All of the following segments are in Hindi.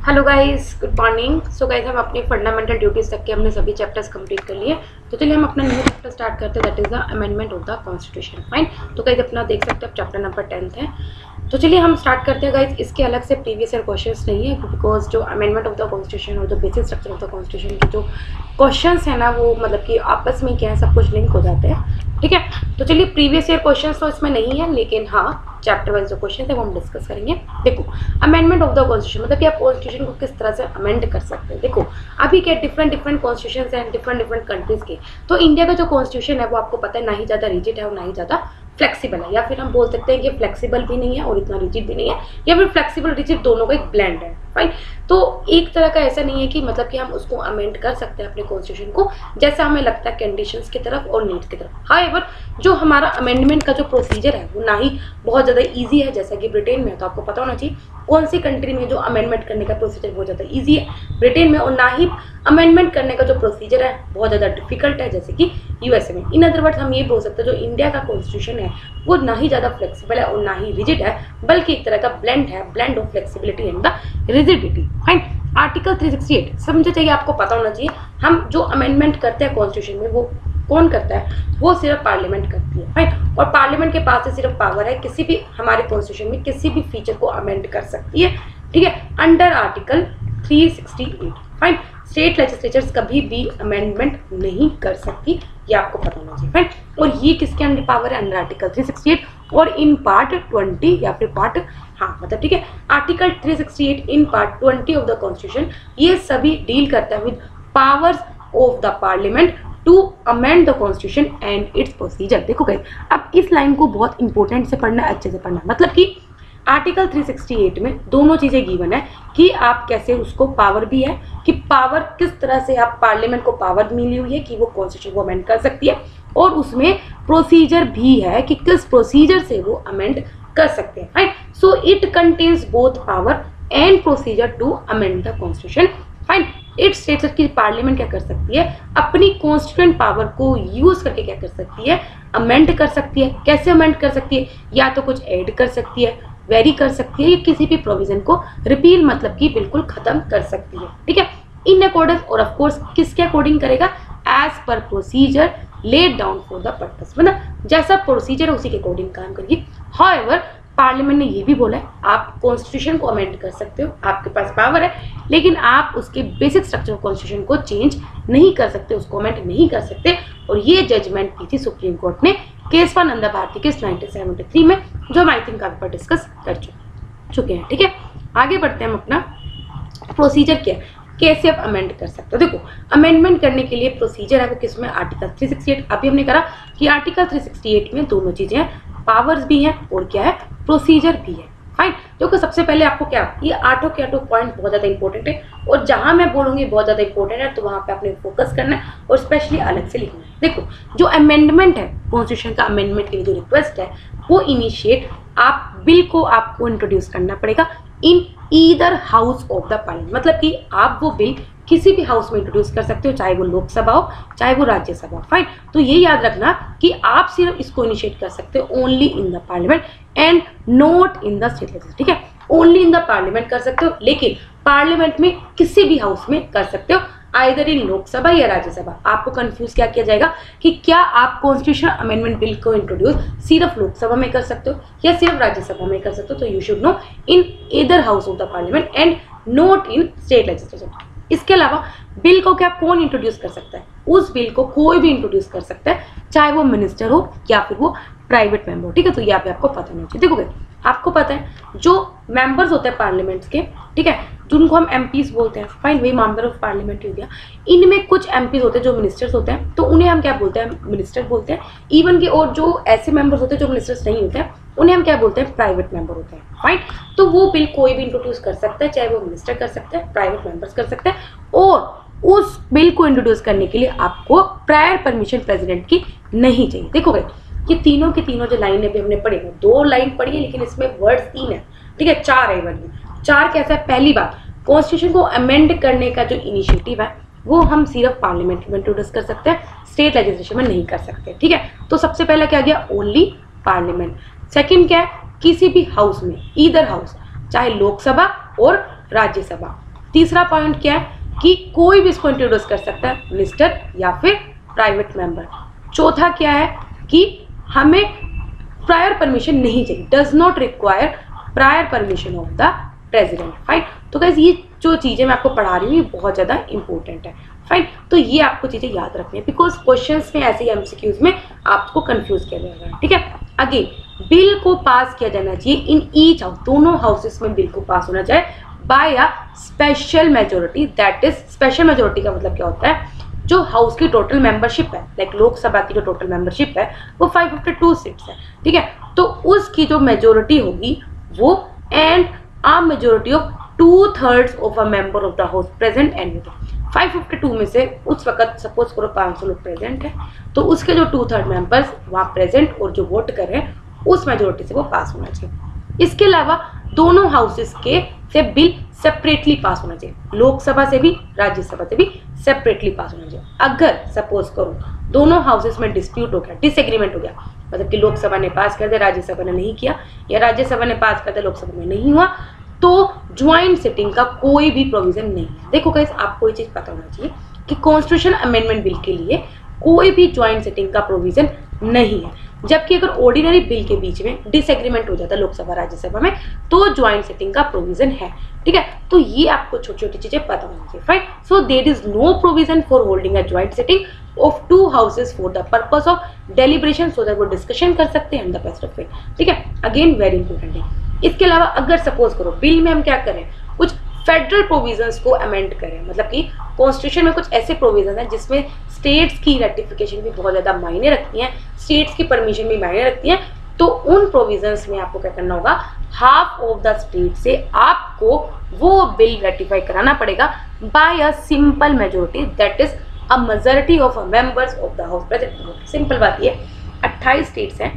Hello guys, good morning. So guys, हम अपनी फंडामेंटल ड्यूटीज तक के हमने सभी चैप्टर्स कंप्लीट कर लिए। तो चलिए हम अपना न्यू चैप्टर स्टार्ट करते हैं, that is the amendment of the constitution. Fine. तो गाइस अपना देख सकते हैं चैप्टर नंबर 10 है। तो चलिए हम स्टार्ट करते हैं गाइस। इसके अलग से प्रीवियस ईयर क्वेश्चंस नहीं है, बिकॉज जो अमेंडमेंट ऑफ द कॉन्स्टिट्यूशन और जो basic structure of the constitution की जो क्वेश्चंस है ना, वो मतलब कि आपस में क्या है, सब कुछ लिंक हो जाते हैं। ठीक है, तो चलिए प्रीवियस ईयर क्वेश्चंस तो इसमें नहीं है, लेकिन हाँ चैप्टर वाइज जो क्वेश्चन है वो हम डिस्कस करेंगे। देखो, अमेंडमेंट ऑफ द कॉन्स्टिट्यूशन मतलब कि आप कॉन्स्टिट्यूशन को किस तरह से अमेंड कर सकते हैं। देखो, अभी क्या डिफरेंट कॉन्स्टिट्यूशन हैं डिफरेंट कंट्रीज के। तो इंडिया का जो कॉन्स्टिट्यूशन है वो आपको पता है, ना ही ज़्यादा रिजिड है और ना ही ज़्यादा फ्लेक्सिबल है, या फिर हम बोल सकते हैं कि फ्लेक्सिबल भी नहीं है और इतना रिजिड भी नहीं है, या फिर फ्लेक्सिबल रिजिड दोनों का एक ब्लेंड है। राइट। तो एक तरह का ऐसा नहीं है कि मतलब कि हम उसको अमेंड कर सकते हैं अपने कॉन्स्टिट्यूशन को जैसा हमें लगता है, कंडीशंस की तरफ और नीड्स की तरफ। हाउएवर जो हमारा अमेंडमेंट का जो प्रोसीजर है वो ना ही बहुत ज़्यादा ईजी है जैसा कि ब्रिटेन में है। तो आपको पता होना चाहिए कौन सी कंट्री में जो अमेंडमेंट करने का प्रोसीजर बहुत ज़्यादा ईजी है, ब्रिटेन में, और ना ही अमेंडमेंट करने का जो प्रोसीजर है बहुत ज़्यादा डिफिकल्ट है जैसे कि यूएसए में। इन अदर वर्ड्स हम ये बोल सकते हैं जो इंडिया का कॉन्स्टिट्यूशन है वो ना ही ज़्यादा फ्लेक्सिबल है और ना ही रिजिड है, बल्कि एक तरह का ब्लेंड है, blend of flexibility and the rigidity. Fine. Article 368 समझे चाहिए, आपको पता होना चाहिए। हम जो अमेंडमेंट करते हैं कॉन्स्टिट्यूशन में वो कौन करता है, वो सिर्फ पार्लियामेंट करती है। राइट। और पार्लियामेंट के पास से सिर्फ पावर है किसी भी हमारे कॉन्स्टिट्यूशन में किसी भी फीचर को अमेंड कर सकती है। ठीक है, under article 368। Fine. State legislatures कभी भी अमेंडमेंट नहीं कर सकती, ये आपको पता होना चाहिए। फाइन। और ये किसके अंडर पावर है, अंडर आर्टिकल 368 और इन पार्ट 20 या फिर पार्ट, हाँ मतलब ठीक है, article 368 in part 20 of the constitution, ये सभी डील करता है with powers of the parliament to amend the constitution and its procedure. देखो गाइस, अब इस लाइन को बहुत इंपॉर्टेंट से पढ़ना, अच्छे से पढ़ना। मतलब कि आर्टिकल 368 में दोनों चीज़ें गिवन है कि आप कैसे उसको पावर भी है कि पावर किस तरह से आप पार्लियामेंट को पावर मिली हुई है कि वो कॉन्स्टिट्यूशन को अमेंड कर सकती है, और उसमें प्रोसीजर भी है कि किस प्रोसीजर से वो अमेंड कर सकते हैं। Right. So it contains both power and procedure to amend the constitution. Fine. It states कि पार्लियामेंट क्या कर सकती है, अपनी कॉन्स्टिट्यूएंट पावर को यूज करके क्या कर सकती है, अमेंड कर सकती है। कैसे अमेंड कर सकती है, या तो कुछ ऐड कर सकती है, वेरी कर सकती है, या किसी भी प्रोविजन को रिपील मतलब कि बिल्कुल खत्म कर सकती है। ठीक है, इन अकॉर्डेंस, और ऑफ कोर्स किसके अकॉर्डिंग करेगा, as per procedure laid down for the purpose, मतलब जैसा प्रोसीजर है उसी के अकॉर्डिंग काम करेगी। हाउएवर पार्लियामेंट ने ये भी बोला है आप कॉन्स्टिट्यूशन को अमेंड कर सकते हो, आपके पास पावर है, लेकिन आप उसके बेसिक स्ट्रक्चर ऑफ कॉन्स्टिट्यूशन को चेंज नहीं कर सकते, उसको अमेंड नहीं कर सकते। और ये जजमेंट की थी सुप्रीम कोर्ट ने केसवा नंदा भारती केस 1973 में, जो हम आई थिंक काफी बार डिस्कस कर चुके हैं। ठीक है, आगे बढ़ते हैं हम अपना प्रोसीजर क्या है, कैसे आप अमेंड कर सकते हो। देखो, अमेंडमेंट करने के लिए प्रोसीजर है वो किसमें, आर्टिकल 368। अभी हमने कहा कि आर्टिकल 368 में दोनों चीजें हैं, पावर्स भी हैं और क्या है, प्रोसीजर भी है। फाइन। देखो, सबसे पहले आपको क्या, ये आठों के आठों पॉइंट बहुत ज्यादा इंपॉर्टेंट है, और जहां मैं बोलूंगी बहुत ज्यादा इंपॉर्टेंट है तो वहां पे आपने फोकस करना है और स्पेशली अलग से लिखना है। देखो, जो अमेंडमेंट है कॉन्स्टिट्यूशन का, अमेंडमेंट के लिए जो रिक्वेस्ट है वो इनिशिएट आप बिल को आपको इंट्रोड्यूस करना पड़ेगा in either house of the parliament, मतलब कि आप वो बिल किसी भी हाउस में इंट्रोड्यूस कर सकते हो, चाहे वो लोकसभा हो चाहे वो राज्यसभा हो। फाइन। तो ये याद रखना कि आप सिर्फ इसको इनिशिएट कर सकते हो only in the parliament and not in the state legislature. ठीक है, ओनली इन द पार्लियामेंट कर सकते हो, लेकिन पार्लियामेंट में किसी भी हाउस में कर सकते हो, आइदर इन लोकसभा या राज्यसभा। आपको कंफ्यूज क्या किया जाएगा कि क्या आप कॉन्स्टिट्यूशन अमेंडमेंट बिल को इंट्रोड्यूस सिर्फ लोकसभा में कर सकते हो या सिर्फ राज्यसभा में कर सकते हो। तो you should know in either house of the parliament and not in state legislature. इसके अलावा बिल को क्या कौन इंट्रोड्यूस कर सकता है, उस बिल को कोई भी इंट्रोड्यूस कर सकता है, चाहे वो मिनिस्टर हो या फिर वो प्राइवेट मेंबर हो। ठीक है, तो यहाँ पे आपको पता नहीं चाहिए। देखोगे, आपको पता है जो मेंबर्स होते हैं पार्लियामेंट्स के, ठीक है, जिनको हम एमपीज बोलते हैं, फाइन, वही मेंबर ऑफ पार्लियामेंट हो गया। इनमें कुछ एमपीज होते हैं जो मिनिस्टर्स होते हैं, तो उन्हें हम क्या बोलते हैं, मिनिस्टर बोलते हैं। इवन के और जो ऐसे मेंबर्स होते हैं जो मिनिस्टर्स नहीं होते हैं, उन्हें हम क्या बोलते हैं, प्राइवेट मेंबर होते हैं। फाइन। तो वो बिल कोई भी इंट्रोड्यूस कर सकता है, चाहे वो मिनिस्टर कर सकता है, प्राइवेट मेंबर्स कर सकते हैं, और उस बिल को इंट्रोड्यूस करने के लिए आपको प्रायर परमिशन प्रेसिडेंट की नहीं चाहिए। देखो भाई, ये तीनों की तीनों जो लाइन अभी हमने पढ़ी है, 2 लाइन पढ़ी है, लेकिन इसमें वर्ड्स 3 है। ठीक है, 4 है वर्ड में। 4 कैसा है, पहली बात, कॉन्स्टिट्यूशन को अमेंड करने का जो इनिशिएटिव है वो हम सिर्फ पार्लियामेंट में इंट्रोड्यूस कर सकते हैं, स्टेट लेजिस्लेशन में नहीं कर सकते। ठीक है, तो सबसे पहला क्या गया, ओनली पार्लियामेंट। सेकंड क्या है, किसी भी हाउस में, ईदर हाउस, चाहे लोकसभा और राज्यसभा। तीसरा पॉइंट क्या है कि कोई भी इसको इंट्रोड्यूस कर सकता है, मिनिस्टर या फिर प्राइवेट मेंबर। चौथा क्या है कि हमें प्रायर परमिशन नहीं चाहिए, does not require prior permission of the president. Fine, तो गाइस ये जो चीज़ें मैं आपको पढ़ा रही हूँ ये बहुत ज़्यादा इंपॉर्टेंट है। फाइन, तो ये आपको चीज़ें याद रखनी है बिकॉज क्वेश्चंस में ऐसे एमसीक्यूज में आपको कंफ्यूज किया जाएगा। ठीक है, अगेन बिल को पास किया जाना चाहिए इन ईच हाउस, दोनों हाउसेस में बिल को पास होना चाहिए by a special majority. That is special majority का मतलब क्या होता है, जो हाउस की टोटल मेंबरशिप है, लाइक लोकसभा की जो टोटल मेंबरशिप है वो 552 सीट्स है। ठीक है, तो उसकी जो मेजोरिटी होगी वो and a majority of 2/3 of a member of the house present and with 552 में से उस वक्त सपोज करो 500 लोग प्रेजेंट है, तो उसके जो 2/3 मेंबर्स वहाँ प्रेजेंट और जो वोट कर रहे हैं उस मेजोरिटी से वो पास होना चाहिए। इसके अलावा दोनों हाउसेस के से बिल सेपरेटली पास होना चाहिए, लोकसभा से भी राज्यसभा से भी सेपरेटली पास होना चाहिए। अगर सपोज करो दोनों हाउसेस में डिस्प्यूट हो गया, डिसएग्रीमेंट हो गया, मतलब कि लोकसभा ने पास कर दिया राज्यसभा ने नहीं किया, या राज्यसभा ने पास कर दिया लोकसभा में नहीं हुआ, तो ज्वाइंट सिटिंग का कोई भी प्रोविजन नहीं है। देखो गाइस, आपको ये चीज पता होना चाहिए कि कॉन्स्टिट्यूशन अमेंडमेंट बिल के लिए कोई भी ज्वाइंट सिटिंग का प्रोविजन नहीं है, जबकि अगर ऑर्डिनरी बिल के बीच में डिसएग्रीमेंट हो जाता है लोकसभा राज्यसभा में तो ज्वाइंट सिटिंग का प्रोविजन है। ठीक है, तो ये आपको छोटी छोटी चीजें पता होनी चाहिए। Fine, so there is no provision for holding a joint sitting of two houses for the purpose of deliberation, so that वो डिस्कशन कर सकते हैं द बेस्ट ऑफ इट। ठीक है, अगेन वेरी इंपॉर्टेंट है। इसके अलावा अगर सपोज करो बिल में हम क्या करें, कुछ फेडरल प्रोविजंस को अमेंड करें, मतलब कि कॉन्स्टिट्यूशन में कुछ ऐसे प्रोविजन हैं जिसमें स्टेट्स की रेटिफिकेशन भी बहुत ज़्यादा मायने रखती हैं, स्टेट्स की परमिशन भी मायने रखती हैं, तो उन प्रोविजंस में आपको क्या करना होगा, हाफ ऑफ द स्टेट से आपको वो बिल रेटिफाई कराना पड़ेगा by a simple majority, that is a majority of members of the house present. Simple बात ये, 28 स्टेट्स हैं,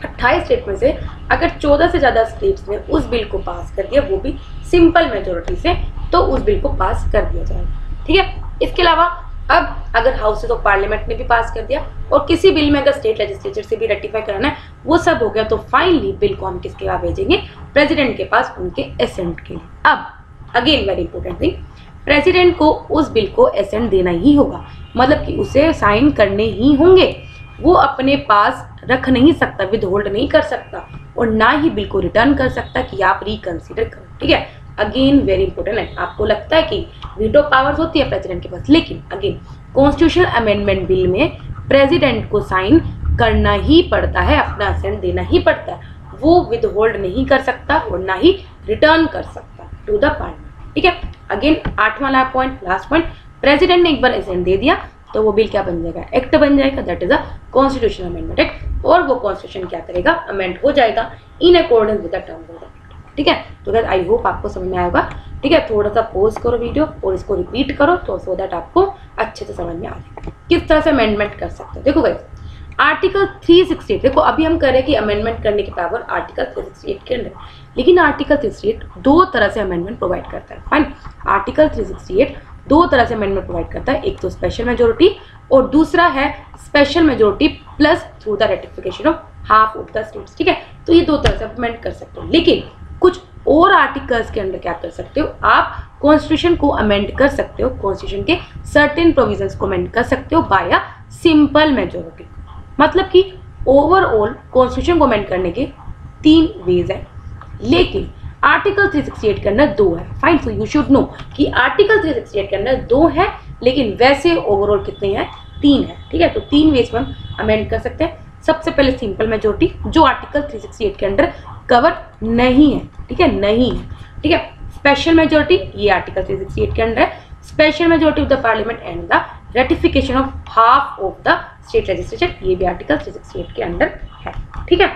28 स्टेट में से अगर 14 से ज़्यादा स्टेट्स ने उस बिल को पास कर दिया, वो भी सिंपल मेजोरिटी से, तो उस बिल को पास कर दिया जाएगा। ठीक है, इसके अलावा अब अगर हाउसेस ऑफ पार्लियामेंट ने भी पास कर दिया और किसी बिल में अगर स्टेट लेजिस्लेचर से भी रेटिफाई कराना है, वो सब हो गया, तो फाइनली बिल को हम किसके पास भेजेंगे, प्रेसिडेंट के पास, उनके एसेंट के लिए। अब again very important thing, president को उस बिल को एसेंट देना ही होगा, मतलब कि उसे साइन करने ही होंगे, वो अपने पास रख नहीं सकता, विद होल्ड नहीं कर सकता, और ना ही बिल को रिटर्न कर सकता कि आप रिकंसीडर करो। ठीक है, अगेन वेरी इंपॉर्टेंट है। आपको लगता है कि वीटो पावर्स होती है प्रेसिडेंट के पास, लेकिन अगेन कॉन्स्टिट्यूशन अमेंडमेंट बिल में प्रेसिडेंट को साइन करना ही पड़ता है, अपना असेंट देना ही पड़ता है, वो विद होल्ड नहीं कर सकता और ना ही रिटर्न कर सकता टू द पार्लियामेंट। ठीक है, अगेन 8वां पॉइंट, लास्ट पॉइंट, प्रेसिडेंट ने एक बार असेंट दे दिया तो वो बिल क्या बन जाएगा, एक्ट बन जाएगा, that is a constitution amendment act, और वो कॉन्स्टिट्यूशन क्या करेगा, अमेंड हो जाएगा in accordance with the terms of the act. ठीक है, तो गाइस आई होप आपको समझ में आएगा। ठीक है, थोड़ा सा पॉज करो वीडियो और इसको रिपीट करो, तो सो दैट आपको अच्छे से समझ में आ जाए किस तरह से अमेंडमेंट कर सकते हो। देखो गाइस, आर्टिकल 368, देखो अभी हम कह रहे हैं कि अमेंडमेंट करने की पावर आर्टिकल 368 के अंदर, लेकिन आर्टिकल 368 दो तरह से अमेंडमेंट प्रोवाइड करता है। फाइन, आर्टिकल 368 दो तरह से अमेंडमेंट प्रोवाइड करता है, एक तो स्पेशल मेजोरिटी और दूसरा है special majority plus through the ratification of half of the states. ठीक है, तो ये दो तरह से अमेंड कर सकते हो, लेकिन कुछ और आर्टिकल्स के अंदर क्या कर सकते हो, आप कॉन्स्टिट्यूशन को अमेंड कर सकते हो, कॉन्स्टिट्यूशन के सर्टेन प्रोविजंस को अमेंड कर सकते हो बाय अ सिंपल मेजोरिटी। मतलब कि ओवरऑल कॉन्स्टिट्यूशन को अमेंड करने के 3 वेज है, लेकिन आर्टिकल 368 के अंदर 2 है। Fine, so you should know कि आर्टिकल 368 के अंदर 2 है, लेकिन वैसे ओवरऑल कितने हैं, 3 है। ठीक है, तो 3 वेज में हम अमेंड कर सकते हैं। सबसे पहले सिंपल मेजोरिटी, जो आर्टिकल 368 के अंदर कवर नहीं है। ठीक है, नहीं है। ठीक है, स्पेशल मेजोरिटी, ये आर्टिकल 368 के अंदर है, special majority of the parliament and the ratification of half of the state legislature, ये भी आर्टिकल 368 के अंदर है। ठीक है,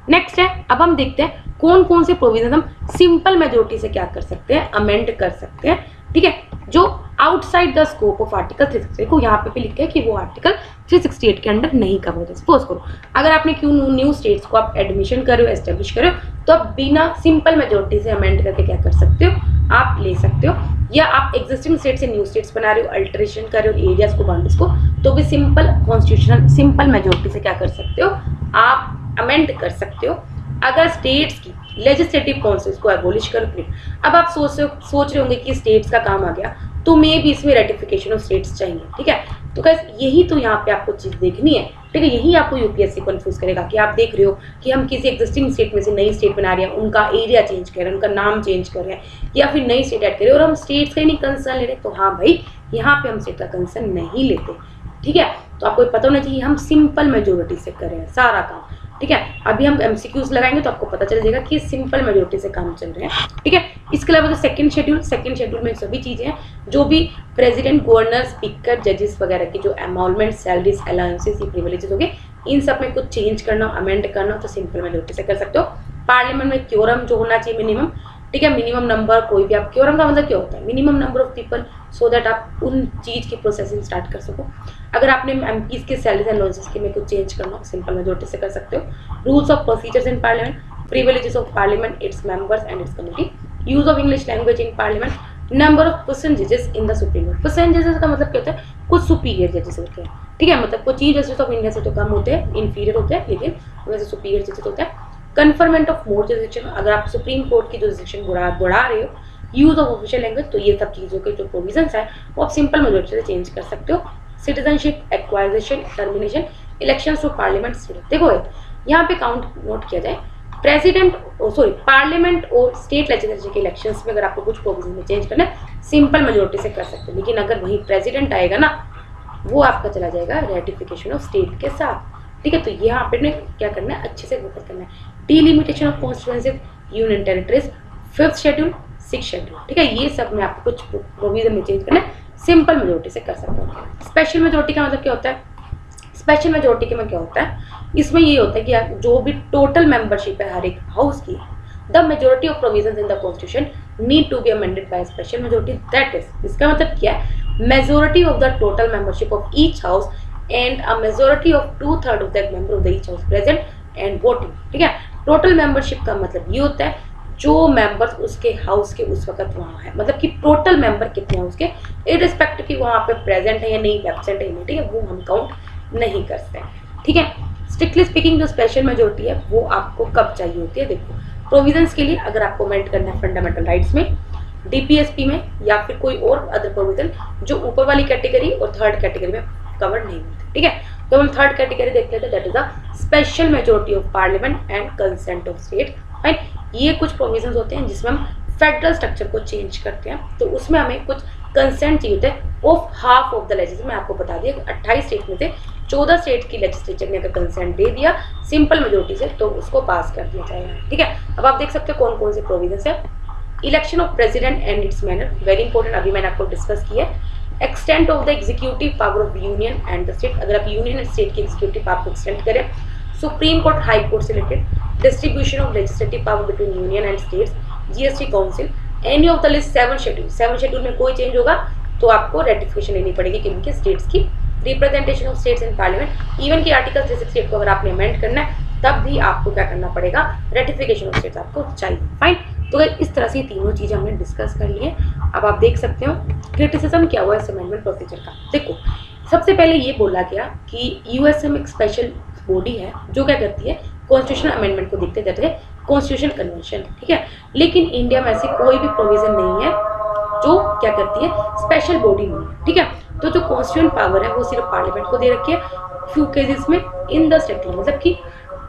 नेक्स्ट है, अब हम देखते हैं कौन कौन से प्रोविजन हम सिंपल मेजोरिटी से क्या कर सकते हैं, अमेंड कर सकते हैं। ठीक है, जो outside the scope of article 368 को यहाँ पे भी लिखा है कि वो आर्टिकल 368 के अंडर नहीं कवर होता। सपोज करो अगर आपने क्यों न्यू स्टेट्स को आप एडमिशन कर रहे हो, एस्टेब्लिश कर रहे हो, तो आप बिना सिंपल मेजोरिटी से अमेंड करके क्या कर सकते हो, आप ले सकते हो, या आप एग्जिस्टिंग स्टेट से न्यू स्टेट्स बना रहे हो, अल्टरेशन कर रहे हो एरियाज को, बाउंड्रीज को, तो भी सिंपल कॉन्स्टिट्यूशनल सिंपल मेजोरिटी से क्या कर सकते हो, आप अमेंड कर सकते हो। अगर स्टेट्स की लेजिस्लेटिव काउंसिल को एबोलिश करो। अब आप सोच रहे होंगे कि स्टेट्स का काम आ गया, तो मे भी इसमें रेटिफिकेशन ऑफ स्टेट्स चाहिए, ठीक है। तो गाइस यही तो यहाँ पे आपको चीज़ देखनी है, ठीक है। यही आपको यूपीएससी कंफ्यूज करेगा कि आप देख रहे हो कि हम किसी एग्जिस्टिंग स्टेट में से नई स्टेट बना रहे हैं, उनका एरिया चेंज कर रहे हैं, उनका नाम चेंज कर रहे हैं, या फिर नई स्टेट ऐड कर रहे हैं और हम स्टेट्स का ही नहीं कंसर्न ले रहे। तो हाँ भाई, यहाँ पे हम स्टेट का कंसर्न नहीं लेते, ठीक है। तो आपको पता होना चाहिए हम सिंपल मेजोरिटी से कर रहे हैं सारा काम, ठीक है। अभी हम एमसीक्यूज लगाएंगे तो आपको पता चल जाएगा कि सिंपल मेजोरिटी से काम चल रहे हैं, ठीक है। इसके अलावा जो सेकंड शेड्यूल में सभी चीज़ें हैं जो भी प्रेसिडेंट, गवर्नर, स्पीकर, जजेस वगैरह की जो एमाउंटमेंट, सैलरीज, अलाउंसेस, प्रिविलेजेस हो गए, इन सब में कुछ चेंज करना, अमेंड करना तो सिंपल मेजोरिटी से कर सकते हो। पार्लियामेंट में क्योरम जो होना चाहिए मिनिमम, ठीक है, मिनिमम नंबर, कोई भी आप क्योरम का मतलब क्या होता है, minimum number of people, so that आप उन चीज़ की प्रोसेसिंग स्टार्ट कर सको। अगर आपने एमपीज के सैलरीज एंड अलाउंसेस के में कुछ चेंज करना हो, सिंपल मेजोरिटी से कर सकते हो। Rules of procedures in Parliament, privileges of Parliament, its members and its committee, use of English language in Parliament, number of person जजेस in the supreme Court. Person जजेस का मतलब क्या होता है, कुछ सुपीरियर जजेस होते हैं, ठीक है, मतलब कुछ चीफ जस्टिस ऑफ इंडिया से तो कम होते हैं, इन्फीरियर होते हैं, लेकिन वैसे सुपीरियर जजेस होते हैं। कन्फर्मेंट ऑफ मोर जुरिसडिक्शन, अगर आप सुप्रीम कोर्ट की जुरिसडिक्शन बढ़ा रहे हो। यूज ऑफ ऑफिशियल लैंग्वेज, तो ये सब चीज़ों के जो प्रोविजंस है वो आप सिंपल मेजोरिटी से चेंज कर सकते हो। Citizenship, acquisition, termination, elections to parliament. देखो यहाँ पे काउंट नोट किया जाए, पार्लियामेंट और स्टेट लेजिस्लेचर के इलेक्शंस में अगर आपको कुछ प्रोविजन में चेंज करना है, सिंपल मेजोरिटी से कर सकते हैं। लेकिन अगर वही प्रेसिडेंट आएगा ना, वो आपका चला जाएगा रेटिफिकेशन ऑफ स्टेट के साथ, ठीक है। तो यहाँ पे क्या करना है, अच्छे से फोकस करना है। Delimitation of constituencies, union territories, 5th schedule, 6th schedule, ठीक है। ये सब में आपको कुछ प्रोविजन में चेंज करना है, सिंपल मेजोरिटी से कर सकते हो। स्पेशल मेजोरिटी का मतलब क्या होता है, स्पेशल मेजोरिटी के में क्या होता है, इसमें ये होता है कि जो भी टोटल मेंबरशिप है हर एक हाउस की, the majority of provisions in the constitution need to be amended by special majority. That is, इसका मतलब क्या है, majority of the total membership of each house and a majority of 2/3 of that member of the each house present and voting, ठीक है। टोटल मेंबरशिप का मतलब ये होता है जो मेंबर्स उसके हाउस के उस वक्त वहाँ है, मतलब कि टोटल मेंबर कितने हैं उसके, इररिस्पेक्टिव कि वहाँ पे प्रेजेंट है या नहीं, एब्सेंट है या नहीं, ठीक है, वो हम काउंट नहीं करते हैं, ठीक है। स्ट्रिक्टली स्पीकिंग जो स्पेशल मेजोरिटी है वो आपको कब चाहिए होती है, देखो प्रोविजंस के लिए, अगर आपको अमेंड करना है फंडामेंटल राइट्स में, डीपीएसपी में, या फिर कोई और अदर प्रोविजन जो ऊपर वाली कैटेगरी और थर्ड कैटेगरी में कवर नहीं होते, ठीक है। तो हम थर्ड कैटेगरी देख लेते हैं, that is the special majority of parliament and consent of state, right. ये कुछ प्रोविजंस होते हैं जिसमें हम फेडरल स्ट्रक्चर को चेंज करते हैं, तो उसमें हमें कुछ कंसेंट चाहिए होता है of half of the legislature. मैं आपको बता दिया 28 स्टेट में से 14 स्टेट की लेजिस्लेचर ने अगर कंसेंट दे दिया सिंपल मेजोरिटी से, तो उसको पास कर दिया जाएगा, ठीक है। अब आप देख सकते हो कौन कौन से प्रोविजंस है। Election of president and it's manner, very important, अभी मैंने आपको डिस्कस किया है। Extent of the executive power of union and the state, अगर आप यूनियन एंड स्टेट की एग्जीक्यूटिव पावर को एक्सटेंड करें। सुप्रीम कोर्ट, हाई कोर्ट से related, distribution of legislative power between union and states, GST council, any of the list 7 schedule. 7 schedule में कोई चेंज होगा तो आपको रेटिफिकेशन लेनी पड़ेगी क्योंकि स्टेट्स की, representation of states in parliament, even की आर्टिकल 368 को अगर आपने अमेंड करना है तब भी आपको क्या करना पड़ेगा, रेटिफिकेशन ऑफ स्टेट्स आपको चाहिए, फाइन। तो इस तरह से तीनों चीज़ें हमने डिस्कस कर लिए। अब आप देख सकते हो क्रिटिसिज्म क्या हुआ है इस अमेंडमेंट प्रोसीजर का। देखो सबसे पहले ये बोला गया कि यूएसएम एक स्पेशल बॉडी है जो क्या करती है, कॉन्स्टिट्यूशन अमेंडमेंट को देखते जाते हैं, कॉन्स्टिट्यूशन कन्वेंशन, ठीक है। लेकिन इंडिया में ऐसी कोई भी प्रोविजन नहीं है जो क्या करती है, स्पेशल बॉडी नहीं है, ठीक है। तो जो कॉन्स्टिट्यूशन पावर है वो सिर्फ पार्लियामेंट को दे रखी है, फ्यू केसेस में इन द स्टेट, मतलब कि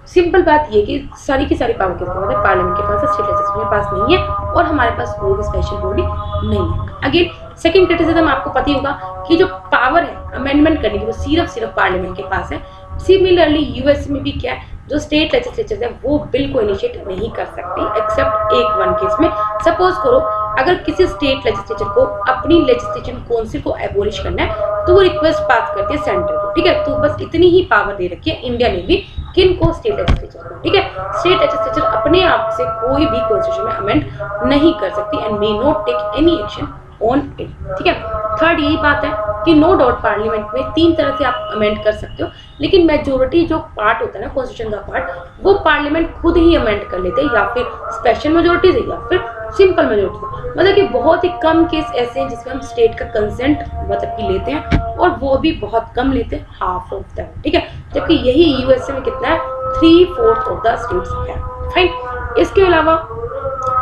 सिंपल बात ये कि सारी की सारी पावर किसके पास है, पार्लियामेंट के पास है, स्टेट लेजिस्लेचर के पास नहीं है, और हमारे पास कोई भी स्पेशल बॉडी नहीं है। अगेन सेकंड क्रिटिसिज्म आपको पता ही होगा कि जो पावर है अमेंडमेंट करने की वो सिर्फ पार्लियामेंट के पास है। सिमिलरली यूएस में भी क्या है, जो स्टेट लेजिस्लेचर है वो बिल को इनिशिएट नहीं कर सकती एक्सेप्ट एक वन केस में। सपोज करो अगर किसी स्टेट लेजिस्लेचर को अपनी लेजिस्लेशन काउंसिल को एबोलिश करना है तो वो रिक्वेस्ट पास करती है सेंटर को, ठीक है। तो बस इतनी ही पावर दे रखी है इंडिया ने भी, किन को, स्टेट लेजिस्लेचर को, ठीक है। स्टेट लेजिस्लेचर अपने आप से कोई भी कॉन्स्टिट्यूशन में अमेंड नहीं कर सकती and may not take any action on it, ठीक है। थर्ड यही बात है कि नो डाउट पार्लियामेंट में 3 तरह से आप अमेंड कर सकते हो, लेकिन मेजोरिटी जो पार्ट होता है ना कॉन्स्टिट्यूशन का पार्ट, वो पार्लियामेंट खुद ही अमेंड कर लेते हैं, या फिर स्पेशल मेजोरिटी से या फिर सिंपल मेजोरिटी से। मतलब कि बहुत ही कम केस ऐसे हैं जिसमें हम स्टेट का कंसेंट मतलब कि लेते हैं, और वो भी बहुत कम लेते हैं, हाफ ऑफ दैट, ठीक है। जबकि यही यूएसए में कितना है, 3/4 ऑफ द स्टेट्स है। फाइन। इसके अलावा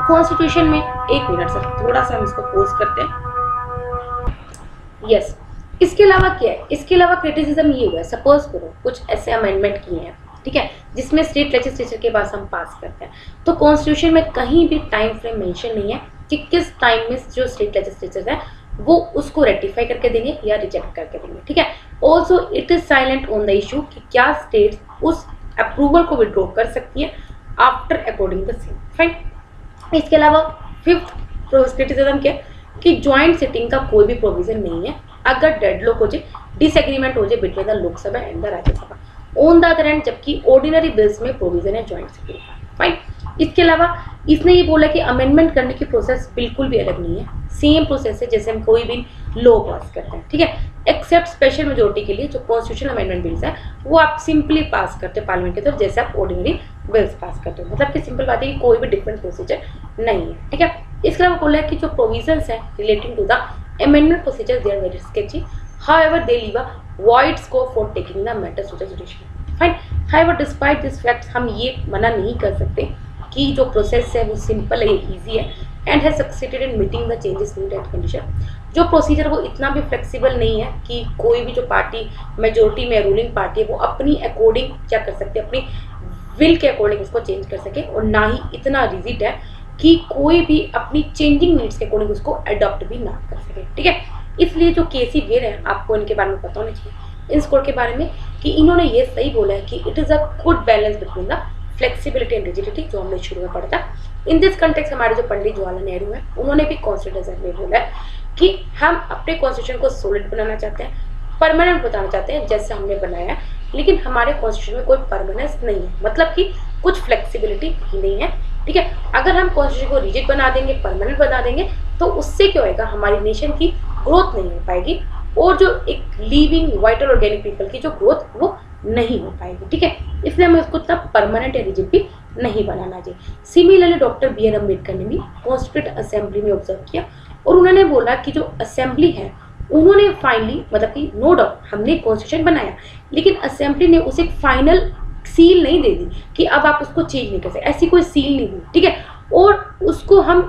कॉन्स्टिट्यूशन में, एक मिनट सर, थोड़ा सा हम इसको पोज करते हैं। यस, इसके अलावा क्या है, इसके अलावा क्रिटिसिज्म ये हुआ है, सपोज करो कुछ ऐसे अमेंडमेंट किए हैं, ठीक है, जिसमें स्टेट लेजिस्लेचर के पास हम पास करते हैं, तो कॉन्स्टिट्यूशन में कहीं भी टाइम फ्रेम मेंशन नहीं है कि किस टाइम में जो स्टेट लेजिस्लेचर है वो उसको रेटिफाई करके देंगे या रिजेक्ट करके देंगे, ठीक है। Also it is silent on the issue कि क्या स्टेट्स उस अप्रूवल को विड्रॉ कर सकती है after according the same. Fine. इसके अलावा फिफ्थ क्रिटिसिज्म क्या है कि ज्वाइंट सिटिंग का कोई भी प्रोविजन नहीं है अगर डेडलॉक हो जाए, डिसएग्रीमेंट हो जाए between the Lok Sabha and the Rajya Sabha on the other hand, जबकि ऑर्डिनरी बिल्स में प्रोविजन है ज्वाइंट सिटिंग का। फाइन। इसके अलावा इसने ये बोला कि अमेंडमेंट करने की प्रोसेस बिल्कुल भी अलग नहीं है, सेम प्रोसेस है जैसे हम कोई भी लॉ पास करते हैं, ठीक है, एक्सेप्ट स्पेशल मेजोरिटी के लिए जो कॉन्स्टिट्यूशनल अमेंडमेंट बिल्स है वो आप सिंपली पास करते हैं पार्लियामेंट के तरफ जैसे आप ऑर्डिनरी बिल्स पास करते हो। मतलब कि सिंपल बात है कि कोई भी डिफरेंट प्रोसीजर नहीं है, ठीक है। इसके अलावा बोला है कि जो प्रोविजंस हैं relating to the amendment procedure they are very sketchy, however they leave a wide scope for taking the matters to the judiciary. Fine. However despite this facts, हम ये मना नहीं कर सकते कि जो प्रोसेस है वो सिंपल है, ईजी है and has succeeded in meeting the changes need and condition. जो प्रोसीजर वो इतना भी फ्लेक्सिबल नहीं है कि कोई भी जो पार्टी मेजोरिटी में रूलिंग पार्टी है वो अपनी अकॉर्डिंग क्या कर सकते हैं, अपनी विल के अकॉर्डिंग उसको चेंज कर सके, और ना ही इतना रिजिड है कि कोई भी अपनी चेंजिंग नीड्स के अकॉर्डिंग उसको अडॉप्ट भी ना कर सके, ठीक है। इसलिए जो केसी वेर है, आपको इनके बारे में पता होना चाहिए, इन स्कोर के बारे में, कि इन्होंने ये सही बोला है कि it is a good balance between the flexibility and rigidity, जो हमने शुरू में पढ़ा था। इन दिस कंटेक्स्ट हमारे जो पंडित जवाहरलाल नेहरू हैं उन्होंने भी कॉन्स्टिट्यूशन में बोला है कि हम अपने कॉन्स्टिट्यूशन को सॉलिड बनाना चाहते हैं, परमानेंट बनाना चाहते हैं जैसे हमने बनाया है, लेकिन हमारे कॉन्स्टिट्यूशन में कोई परमानेंस नहीं है, मतलब कि कुछ फ्लेक्सिबिलिटी भी नहीं है, ठीक है। अगर हम कॉन्स्टिट्यूशन को रिजिड बना देंगे, परमानेंट बना देंगे, तो उससे क्या होएगा, हमारी नेशन की ग्रोथ नहीं हो पाएगी और जो एक लिविंग वाइटल ऑर्गेनिक पीपल की जो ग्रोथ वो नहीं हो पाएगी, ठीक है। इसलिए हमें उसको इतना परमानेंट या रिजिड भी नहीं बनाना चाहिए। सिमिलरली डॉक्टर BR अम्बेडकर ने भी कॉन्स्टिट्यूंट असेंबली में ऑब्जर्व किया और उन्होंने बोला कि जो असेंबली है उन्होंने फाइनली, मतलब कि नो डाउट हमने कॉन्स्टिट्यूशन बनाया, लेकिन असेंबली ने उसे फाइनल सील नहीं दे दी कि अब आप उसको चेंज नहीं कर सकते, ऐसी कोई सील नहीं दी, ठीक है। और उसको हम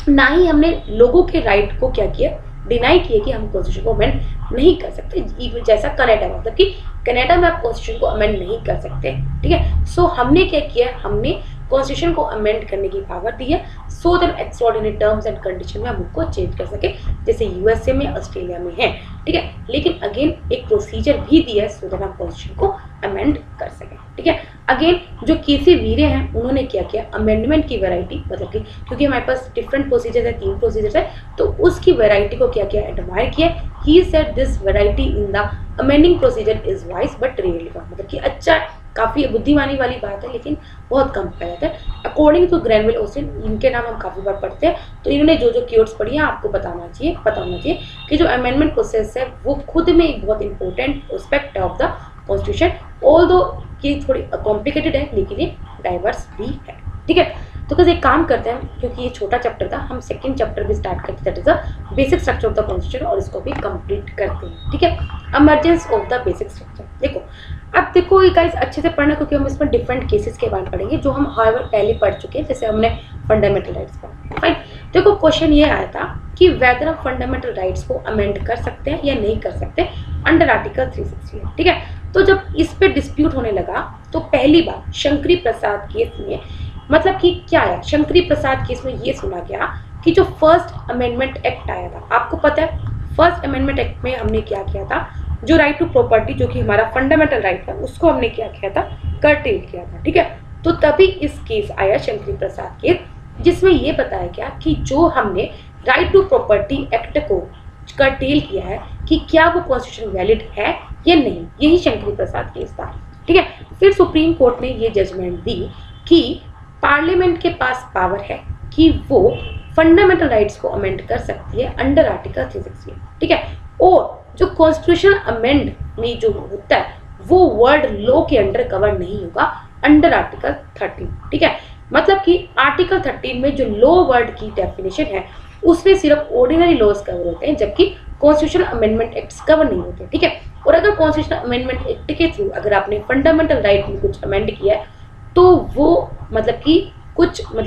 ना ही हमने लोगों के राइट को क्या किया, डिनाई किए कि हम कॉन्स्टिट्यूशन को अमेंड नहीं कर सकते, जैसा कनाडा में, मतलब कि कनाडा में आप कॉन्स्टिट्यूशन को अमेंड नहीं कर सकते, ठीक है। सो हमने क्या किया, हमने कॉन्स्टिट्यूशन को अमेंड करने की पावर दी है so that extraordinary terms and condition में हम उनको चेंज कर सके, जैसे यूएसए में, ऑस्ट्रेलिया में है, ठीक है। लेकिन अगेन एक प्रोसीजर भी दिया है सो दैट हम कॉन्स्टिट्यूशन को अमेंड कर सकें, ठीक है। अगेन जो केसी वीरे हैं उन्होंने क्या किया, अमेंडमेंट की वैरायटी, मतलब कि क्योंकि हमारे पास डिफरेंट प्रोसीजर है, 3 प्रोसीजर है, तो उसकी वैरायटी को क्या किया, एडमायर किया। He said this variety in the amending procedure is wise but really, मतलब कि अच्छा, काफ़ी बुद्धिमानी वाली बात है लेकिन बहुत कम पाया जाता है। अकॉर्डिंग टू ग्रैनविल ऑस्टिन, इनके नाम हम काफ़ी बार पढ़ते हैं, तो इन्होंने जो जो कीवर्ड्स पढ़ी हैं आपको पता होना चाहिए कि जो अमेंडमेंट प्रोसेस है वो खुद में एक बहुत important aspect of the constitution, although कि थोड़ी कॉम्प्लिकेटेड है लेकिन ये डाइवर्स भी है, ठीक है। तो बस एक काम करते हैं, क्योंकि ये छोटा चैप्टर था, हम सेकंड चैप्टर भी स्टार्ट करते हैं, that is the basic structure of the constitution, और इसको भी कंप्लीट करते हैं, ठीक है। Emergence of the basic structure, देखो अब देखो ये गाइस अच्छे से पढ़ना, क्योंकि हम इसमें डिफरेंट केसेस के बारे में पढ़ेंगे जो हम हाउएवर पहले पढ़ चुके हैं, जैसे हमने फंडामेंटल राइट्स का। फाइन। देखो क्वेश्चन ये आया था कि वेदर हम फंडामेंटल राइट्स को अमेंड कर सकते हैं या नहीं कर सकते अंडर आर्टिकल 368, ठीक है। तो जब इस पे डिस्प्यूट होने लगा तो पहली बार शंकरी प्रसाद केस में, मतलब कि क्या है, शंकरी प्रसाद केस में ये सुना गया कि जो फर्स्ट अमेंडमेंट एक्ट आया था, आपको पता है फर्स्ट अमेंडमेंट एक्ट में हमने क्या किया था, जो राइट टू प्रॉपर्टी जो कि हमारा फंडामेंटल राइट है उसको हमने क्या किया था, कर्टेल किया था, ठीक है। तो तभी इस केस आया शंकरी प्रसाद केस, जिसमें ये बताया गया कि जो हमने राइट टू प्रॉपर्टी एक्ट को कर्टेल किया है कि क्या वो कॉन्स्टिट्यूशन वैलिड है या नहीं, यही शंकरी प्रसाद केस था, ठीक है। फिर सुप्रीम कोर्ट ने ये जजमेंट दी कि पार्लियामेंट के पास पावर है कि वो फंडामेंटल राइट्स को अमेंड कर सकती है अंडर आर्टिकल 368, ठीक है। और जो कॉन्स्टिट्यूशनल अमेंड में जो होता है वो वर्ड लॉ के अंडर कवर नहीं होगा अंडर आर्टिकल 13, ठीक है। मतलब कि आर्टिकल 13 में जो लॉ वर्ड की डेफिनेशन है उसमें सिर्फ ऑर्डिनरी लॉज कवर होते हैं, जबकि कॉन्स्टिट्यूशनल अमेंडमेंट एक्ट्स कवर नहीं होते, ठीक है। और अगर कॉन्स्टिट्यूशनल अमेंडमेंट एक्ट के थ्रू अगर आपने फंडामेंटल राइट में कुछ अमेंड किया है तो वो मतलब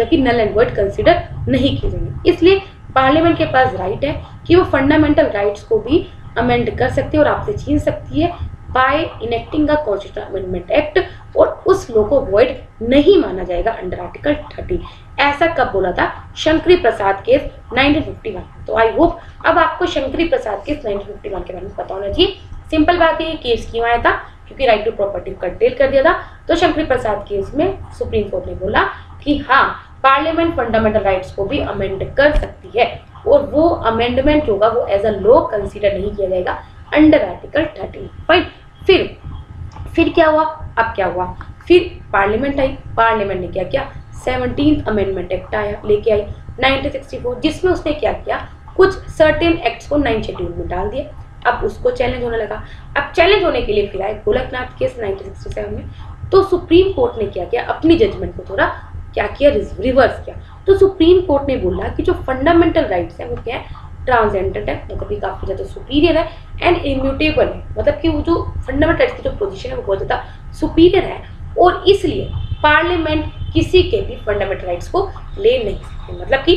कि नल एंड वॉइड कंसिडर नहीं किए जाएंगे। इसलिए पार्लियामेंट के पास राइट है कि वो फंडामेंटल राइट्स को भी अमेंड कर सकती है और आपसे छीन सकती है by enacting a constitutional amendment act, और उस लॉ को वॉइड नहीं माना जाएगा अंडर आर्टिकल 30। ऐसा कब बोला था? शंकरी प्रसाद केस 1951। तो आई होप अब आपको शंकरी प्रसाद केस 1951 के बारे में पता होना चाहिए। सिंपल बात है, ये केस क्यों आया था? क्योंकि राइट टू प्रॉपर्टी को कर्टेल कर दिया था। तो शंकरी प्रसाद केस में सुप्रीम कोर्ट ने बोला कि हाँ, पार्लियामेंट फंडामेंटल राइट्स को भी अमेंड कर सकती है और वो अमेंडमेंट होगा वो एज अ लॉ कंसीडर नहीं किया जाएगा अंडर आर्टिकल 30। फाइन। फिर क्या हुआ? अब क्या हुआ? फिर पार्लियामेंट आई। पार्लियामेंट ने क्या किया? 17th अमेंडमेंट एक्ट आया, लेके आई 1964, जिसमें उसने क्या किया? कुछ सर्टेन एक्ट्स को 9 शेड्यूल में डाल दिया। अब उसको चैलेंज होने लगा। अब चैलेंज होने के लिए फिर आए गोलकनाथ केस 1967 में। तो सुप्रीम कोर्ट ने क्या किया? अपनी जजमेंट को थोड़ा क्या किया? रिवर्स किया। तो सुप्रीम कोर्ट ने बोला कि जो फंडामेंटल राइट्स है वो क्या है? ट्रांसेंडेंट है, मतलब कि काफी ज्यादा सुपीरियर है, एंड इम्यूटेबल है, मतलब कि वो जो फंडामेंटल राइट्स की जो पोजीशन है वो बहुत ज्यादा सुपीरियर है, और इसलिए पार्लियामेंट किसी के भी फंडामेंटल राइट्स को ले नहीं सकती। मतलब कि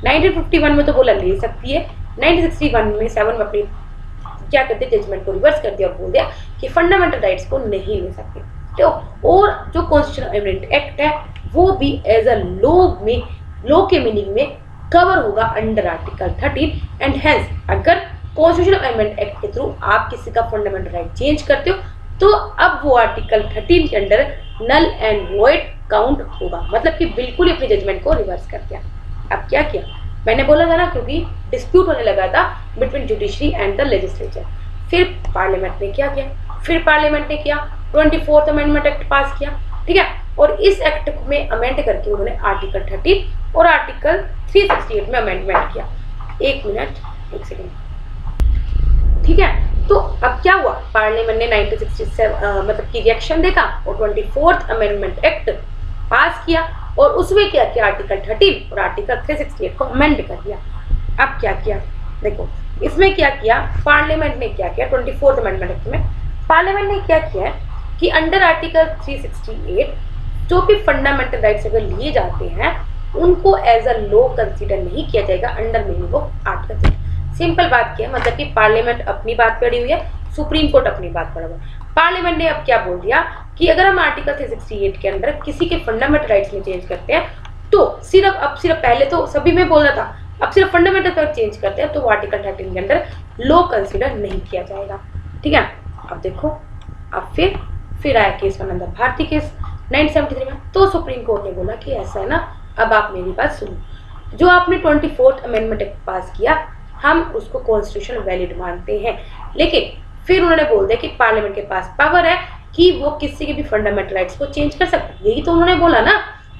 1951 में तो बोला ले सकती है, 1961 में 7 में अपनी क्या करते जजमेंट को रिवर्स कर दिया और बोल दिया कि फंडामेंटल राइट्स को नहीं ले सकते। तो और जो कॉन्स्टिट्यूशनल अमेंडमेंट एक्ट है वो भी एज अ लॉ के मीनिंग में कवर होगा अंडर आर्टिकल 13, एंड हेंस अगर कॉन्स्टिट्यूशनल अमेंडमेंट एक्ट के थ्रू आप किसी का फंडामेंटल राइट चेंज करते हो तो अब वो आर्टिकल 13 के under null and void count होगा। मतलब कि बिल्कुल अपनी जजमेंट को रिवर्स कर दिया। अब क्या किया? मैंने बोला था ना, क्योंकि डिस्प्यूट होने लगा था between judiciary and the legislature. फिर पार्लियामेंट ने क्या किया? फिर पार्लियामेंट ने किया 24th अमेंडमेंट एक्ट पास किया, ठीक है, और इस एक्ट में अमेंड करके उन्होंने आर्टिकल 13 और आर्टिकल 368 में अमेंडमेंट किया। एक सेकेंड, ठीक है। तो अब क्या हुआ? पार्लियामेंट ने 1967 मतलब की रिएक्शन देखा और 24th अमेंडमेंट एक्ट पास किया, और उसमें क्या किया? आर्टिकल 13 और आर्टिकल 368 को अमेंड कर दिया। अब क्या किया? देखो इसमें क्या किया पार्लियामेंट ने, क्या किया 24th अमेंडमेंट एक्ट में पार्लियामेंट ने क्या किया कि अंडर आर्टिकल 368 जो भी फंडामेंटल राइट्स अगर लिए जाते हैं उनको एज अ लॉ कंसीडर नहीं किया जाएगा under meaning of article. Simple बात क्या है, मतलब कि पार्लियामेंट अपनी बात पढ़ी हुई है, सुप्रीम कोर्ट अपनी बात पढ़ा हुआ है। पार्लियामेंट ने अब क्या बोल दिया कि अगर हम आर्टिकल 368 के अंदर किसी के फंडामेंटल राइट्स में चेंज करते हैं तो सिर्फ पहले तो सभी में बोल रहा था, अब सिर्फ फंडामेंटल राइट चेंज करते हैं तो वो आर्टिकल 13 के अंदर लॉ कंसीडर नहीं किया जाएगा, ठीक है। अब देखो, अब फिर आया केस नंबर भारती केस 1973 में। तो सुप्रीम कोर्ट ने बोला कि ऐसा है ना, अब आप मेरी बात सुनो, जो आपने 24th अमेंडमेंट एक्ट पास किया हम उसको कॉन्स्टिट्यूशन वैलिड मानते हैं, लेकिन फिर उन्होंने बोल दिया कि पार्लियामेंट के पास पावर है कि वो किसी के भी फंडामेंटल राइट्स को चेंज कर सकता है। यही तो उन्होंने बोला ना,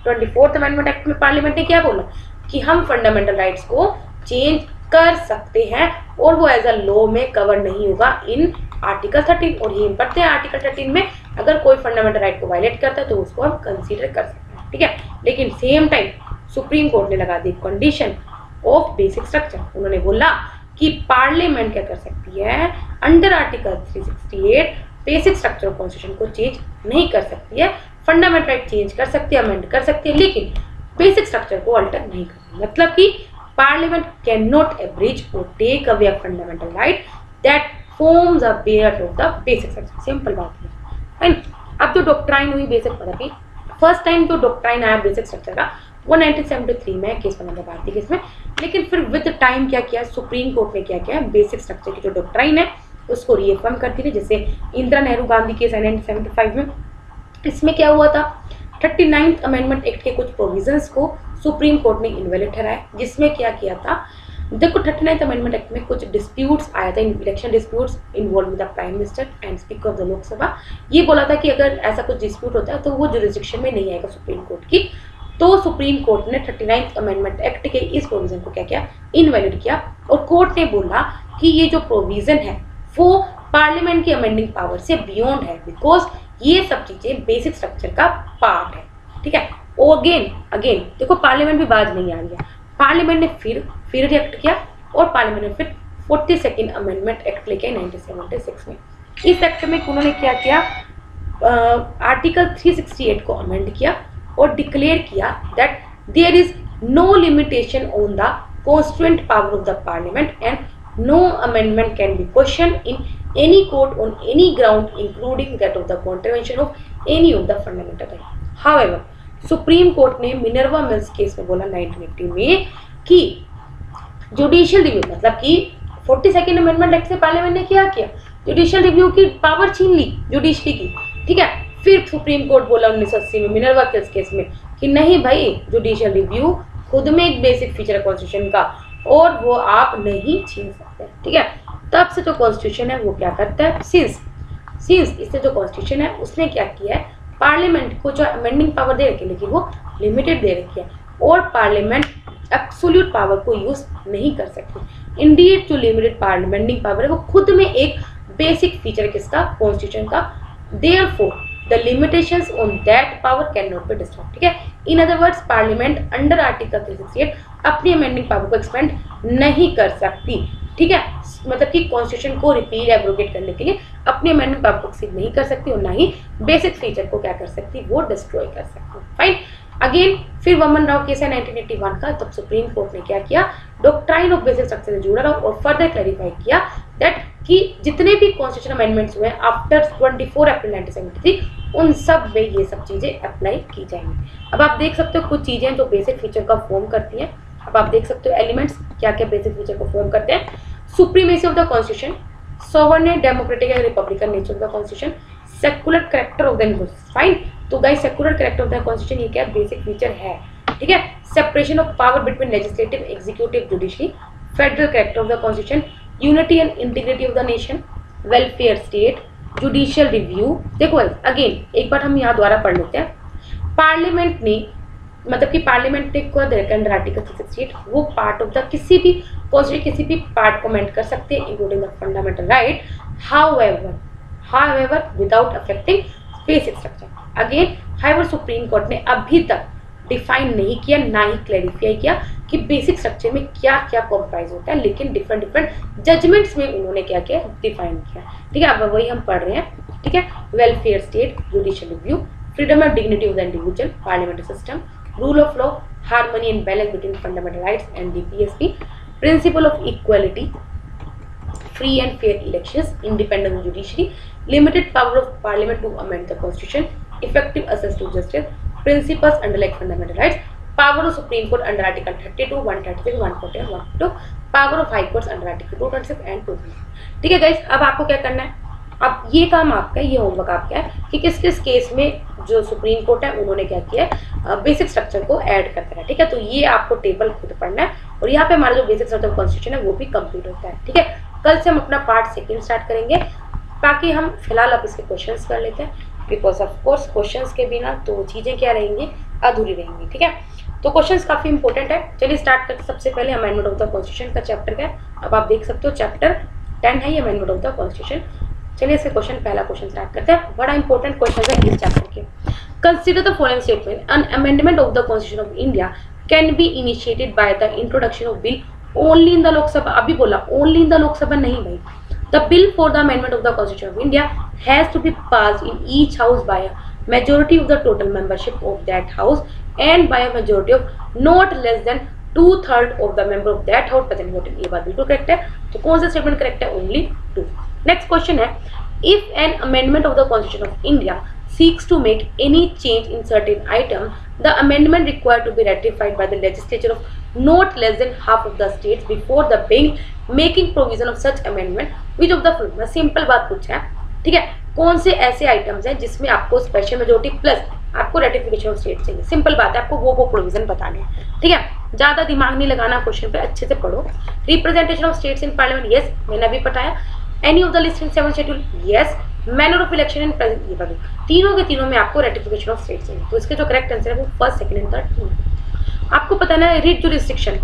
24th अमेंडमेंट एक्ट में पार्लियामेंट ने क्या बोला कि हम फंडामेंटल राइट्स को चेंज कर सकते हैं और वो एज अ लॉ में कवर नहीं होगा इन आर्टिकल 13। और ये पढ़ते हैं आर्टिकल 13 में अगर कोई फंडामेंटल राइट को वायलेट करता है तो उसको हम कंसीडर कर सकते हैं, ठीक है। लेकिन सेम टाइम सुप्रीम कोर्ट ने लगा दी कंडीशन ऑफ बेसिक स्ट्रक्चर। उन्होंने बोला कि पार्लियामेंट क्या कर सकती है, under article 368 basic structure of constitution को चेंज नहीं कर सकती है, फंडामेंटल राइट चेंज कर सकती है, अमेंड कर सकती है, लेकिन बेसिक स्ट्रक्चर को अल्टर नहीं करती। मतलब कि पार्लियामेंट कैन नॉट एब्रिज और take away a fundamental right that forms a bear of the basic structure. Simple बात है। अब जो डॉक्ट्राइन हुई बेसिक, मतलब कि फर्स्ट टाइम जो डॉक्ट्राइन आया बेसिक स्ट्रक्चर का वो 1973 में केस बना था भारतीय केस में, लेकिन फिर विद टाइम क्या किया सुप्रीम कोर्ट ने, क्या किया बेसिक स्ट्रक्चर की जो डॉक्ट्राइन है उसको रीअफर्म करती थी। जैसे इंदिरा नेहरू गांधी केस 1975 में, इसमें क्या हुआ था 39th अमेंडमेंट एक्ट के कुछ प्रोविजंस को सुप्रीम कोर्ट ने इनवैलिड ठहराया, जिसमें क्या किया था, देखो 39th अमेंडमेंट एक्ट में कुछ डिस्प्यूट्स आया था, election disputes involve with the prime minister and speaker of the Lok Sabha. ये बोला था कि अगर ऐसा कुछ डिस्प्यूट होता है तो वो जुरिस्डिक्शन में नहीं आएगा सुप्रीम कोर्ट की। तो सुप्रीम कोर्ट ने 39th अमेंडमेंट एक्ट के इस प्रोविजन को क्या किया, इनवैलिड किया, और कोर्ट ने बोला कि ये जो प्रोविजन है वो पार्लियामेंट की अमेंडिंग पावर से बियॉन्ड है, बिकॉज ये सब चीजें बेसिक स्ट्रक्चर का पार्ट है, ठीक है। और अगेन देखो पार्लियामेंट भी बाज नहीं आ रही है, पार्लियामेंट ने फिर रिएक्ट किया और पार्लियामेंट ने फिर 42nd अमेंडमेंट एक्ट लेके 1976 में, इस एक्ट में उन्होंने क्या किया, आर्टिकल 368 को अमेंड किया और डिक्लेयर किया that there is no limitation on the constituent power of the parliament and no amendment can be question in any court on any ground including that of the contravention of any of the fundamental right. However supreme court ने मिनर्वा मिल्स केस में बोला 1980 में कि जुडिशियल रिव्यू मतलब कि 42nd अमेंडमेंट एक्ट से पार्लियामेंट ने क्या किया, जुडिशियल रिव्यू की पावर छीन ली जुडिशरी की, ठीक है। फिर सुप्रीम कोर्ट बोला 1980 में मिनर्वा केस में कि नहीं भाई, जुडिशियल रिव्यू खुद में एक बेसिक फीचर है कॉन्स्टिट्यूशन का और वो आप नहीं छीन सकते, ठीक है। तब से जो कॉन्स्टिट्यूशन है वो क्या करता है, सिंस इससे जो कॉन्स्टिट्यूशन है उसने क्या किया है, पार्लियामेंट को जो अमेंडिंग पावर दे रखी है लेकिन वो लिमिटेड दे रखी है और पार्लियामेंट एब्सोल्यूट पावर को यूज नहीं कर सकती। इंडीड जो लिमिटेड पार्लियामेंटिंग पावर है वो खुद में एक बेसिक फीचर किसका, कॉन्स्टिट्यूशन का। Therefore the limitations on that power can not be destroyed, ठीक है। In other words parliament under article 368 अपनी अमेंडिंग पावर को एक्सपेंड नहीं कर सकती, ठीक है। मतलब कि कॉन्स्टिट्यूशन को रिपील एब्रोगेट करने के लिए अपनी अमेंडिंग पावर को एक्सीड नहीं कर सकती और ना ही बेसिक फीचर को क्या कर सकती, वो डिस्ट्रॉय कर सकती। फाइन। अगेन फिर वमन राव केस है 1981 का, तब सुप्रीम कोर्ट ने क्या किया, डॉक्ट्राइन ऑफ बेसिक स्ट्रक्चर से जुड़ा रहा और फर्दर क्लैरिफाई किया दैट कि जितने भी कॉन्स्टिट्यूशन अमेंडमेंट्स हुए आफ्टर 24 अप्रैल 1973 उन सब में ये सब चीजें अप्लाई की जाएंगी। अब आप देख सकते हो कुछ चीजें जो बेसिक फीचर का फॉर्म करती हैं। अब आप देख सकते हो एलिमेंट्स क्या क्या बेसिक फीचर को फॉर्म करते हैं। Supremacy of the Constitution, sovereign democratic and republican nature of the Constitution, secular character of the fine. तो guys secular character of the constitution ये क्या बेसिक फीचर है, ठीक है। Separation of power between legislative, executive, judiciary, federal character of the Constitution, unity and integrity of the nation, welfare state, judicial review. देखो अगेन एक बार हम यहाँ द्वारा पढ़ लेते हैं। पार्लियामेंट ने मतलब कि पार्लियामेंट ने को अंडर आर्टिकल 368 वो पार्ट ऑफ द किसी भी कॉन्स्टिट्यूशन किसी भी पार्ट को अमेंड कर सकते हैं including the fundamental right, however without affecting basic structure. Again however supreme court ने अभी तक डिफाइन नहीं किया ना ही क्लैरिफाई किया कि बेसिक स्ट्रक्चर में क्या क्या कॉम्प्राइज होता है, लेकिन डिफरेंट जजमेंट्स में उन्होंने क्या किया, डिफाइन किया, ठीक है। अब वही हम पढ़ रहे हैं, ठीक है। Welfare state, judicial review, freedom and dignity of the individual, parliamentary system, rule of law, harmony and balance between fundamental rights and DPSP, principle of equality, free and fair elections, independence of judiciary, limited power of parliament to amend the constitution, effective access to justice, principles underlying fundamental rights, power of supreme court under article 32, 136, 140 and 142, power of high courts under article 226 and 220। ठीक है गाइस, अब आपको क्या करना है, अब ये काम आपका, ये होमवर्क आपका है कि किस किस केस में जो सुप्रीम कोर्ट है उन्होंने क्या किया है, बेसिक स्ट्रक्चर को ऐड करता है, ठीक है। तो ये आपको टेबल खुद पढ़ना है और यहाँ पे हमारा जो बेसिक स्ट्रक्चर कॉन्स्टिट्यूशन है वो भी कंप्लीट होता है, ठीक है। कल से हम अपना पार्ट सेकंड स्टार्ट करेंगे, बाकी हम फिलहाल अब इसके क्वेश्चंस कर लेते हैं, बिकॉज ऑफ कोर्स क्वेश्चंस के बिना तो चीज़ें क्या रहेंगी, अधूरी रहेंगी, ठीक है। तो क्वेश्चंस काफ़ी इंपॉर्टेंट है। चलिए स्टार्ट करते। सबसे पहले अमेंडमेंट ऑफ द कॉन्स्टिट्यूशन का चैप्टर का है, अब आप देख सकते हो चैप्टर 10 है ये अमेंडमेंट ऑफ द कॉन्स्टिट्यूशन। चलिए इसके क्वेश्चन, पहला क्वेश्चन स्टार्ट करते हैं। बड़ा इंपॉर्टेंट क्वेश्चन है इस चैप्टर के। Consider the following statement, an amendment of the constitution of India can be initiated by the introduction of bill only in the Lok Sabha. अभी बोला ओनली इन द लोकसभा, नहीं भाई। The bill for the amendment of the constitution of India has to be passed in each house by a majority of the total membership of that house and by a majority of not less than 2/3 of the member of that house present voting। ये बात बिल्कुल करेक्ट है। तो कौन सा स्टेटमेंट करेक्ट है, ओनली 2। नेक्स्ट क्वेश्चन है, if N amendment of the constitution of India seeks to make any change in certain item, the amendment required to be ratified by the legislature of not less than half of the states before the bill making provision of such amendment, which of the following। Simple बात पूछा है, ठीक है। कौन से ऐसे आइटम्स हैं जिसमें आपको स्पेशल मेजोरिटी प्लस आपको रेटिफिकेशन ऑफ स्टेट चाहिए। सिंपल बात है, आपको वो प्रोविजन बताने हैं, ठीक है। ज़्यादा दिमाग नहीं लगाना, क्वेश्चन पे अच्छे से पढ़ो। Representation of states in parliament, yes मैंने अभी बताया। Any of the list in 7 schedule, yes. Manner of election in present, ये बताओ। तीनों के तीनों में आपको रेटिफिकेशन ऑफ स्टेट चाहिए। तो इसके जो करेक्ट आंसर है वो फर्स्ट, सेकंड एंड थर्ड। आपको पता है रिट जुरिस्डिक्शन,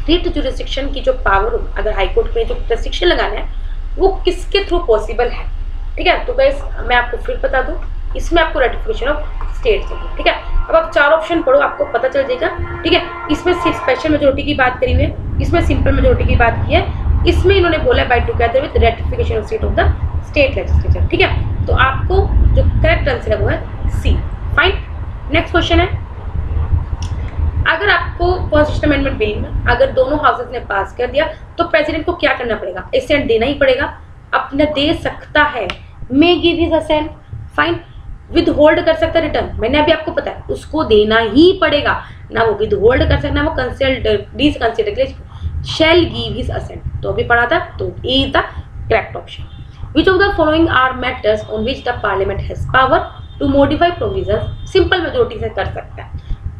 रिट जुरिस्डिक्शन की जो पावर, अगर हाईकोर्ट में जो रेस्ट्रिक्शन लगाना है वो किसके थ्रू पॉसिबल है, ठीक है। तो गाइस मैं आपको फिर बता दूं, इसमें आपको रेटिफिकेशन ऑफ स्टेट चाहिए, ठीक है। अब आप 4 ऑप्शन पढ़ो, आपको पता चल जाएगा, ठीक है। इसमें सिर्फ स्पेशल मेजोरिटी की बात करी हुई है, इसमें सिंपल मेजोरिटी की बात की है इसमें इन्होंने बोला by together with ratification of state of the state legislature, ठीक है। तो आपको जो करेक्ट आंसर है वो है सी। फाइन। नेक्स्ट क्वेश्चन है, अगर आपको कॉन्स्टिट्यूशन अमेंडमेंट बिल में अगर दोनों हाउसेस ने पास कर दिया तो प्रेसिडेंट को क्या करना पड़ेगा? असेंट देना ही पड़ेगा, अपना दे सकता है, may give his assent. Fine. Withhold कर सकता है रिटर्न, मैंने अभी आपको पता है उसको देना ही पड़ेगा, ना वो विद होल्ड कर सकता, ना वो disconsider, shall give his assent. तो अभी पढ़ा था, तो A is the correct option. Which of the following are matters on which the parliament has power to modify provisions? Simple majority से कर सकता है।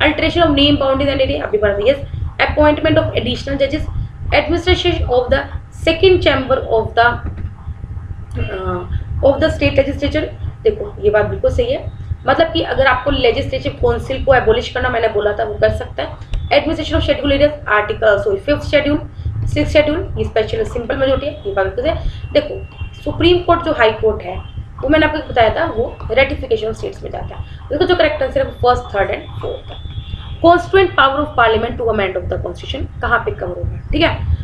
Alteration of name, boundaries and area, अभी पढ़ा था, यस। अपॉइंटमेंट ऑफ एडिशनल जजेस, administration of the second chamber of the state legislature. देखो ये बात बिल्कुल सही है, मतलब कि अगर आपको लेजिस्लेटिव काउंसिल को एबोलिश करना, मैंने बोला था, वो कर सकता है। Administration of schedule areas, article sorry 5th schedule, 6th schedule, ये स्पेशल सिंपल मेजोरिटी है, ये बात बिल्कुल है। देखो सुप्रीम कोर्ट जो हाई कोर्ट है वो मैंने आपको बताया था, वो रेटिफिकेशन ऑफ स्टेट्स में जाता है। देखो जो करेक्ट आंसर है वो 1st, 3rd एंड 4th है। Constituent power of parliament to amend of the constitution कहाँ पे कवर होगा, ठीक है।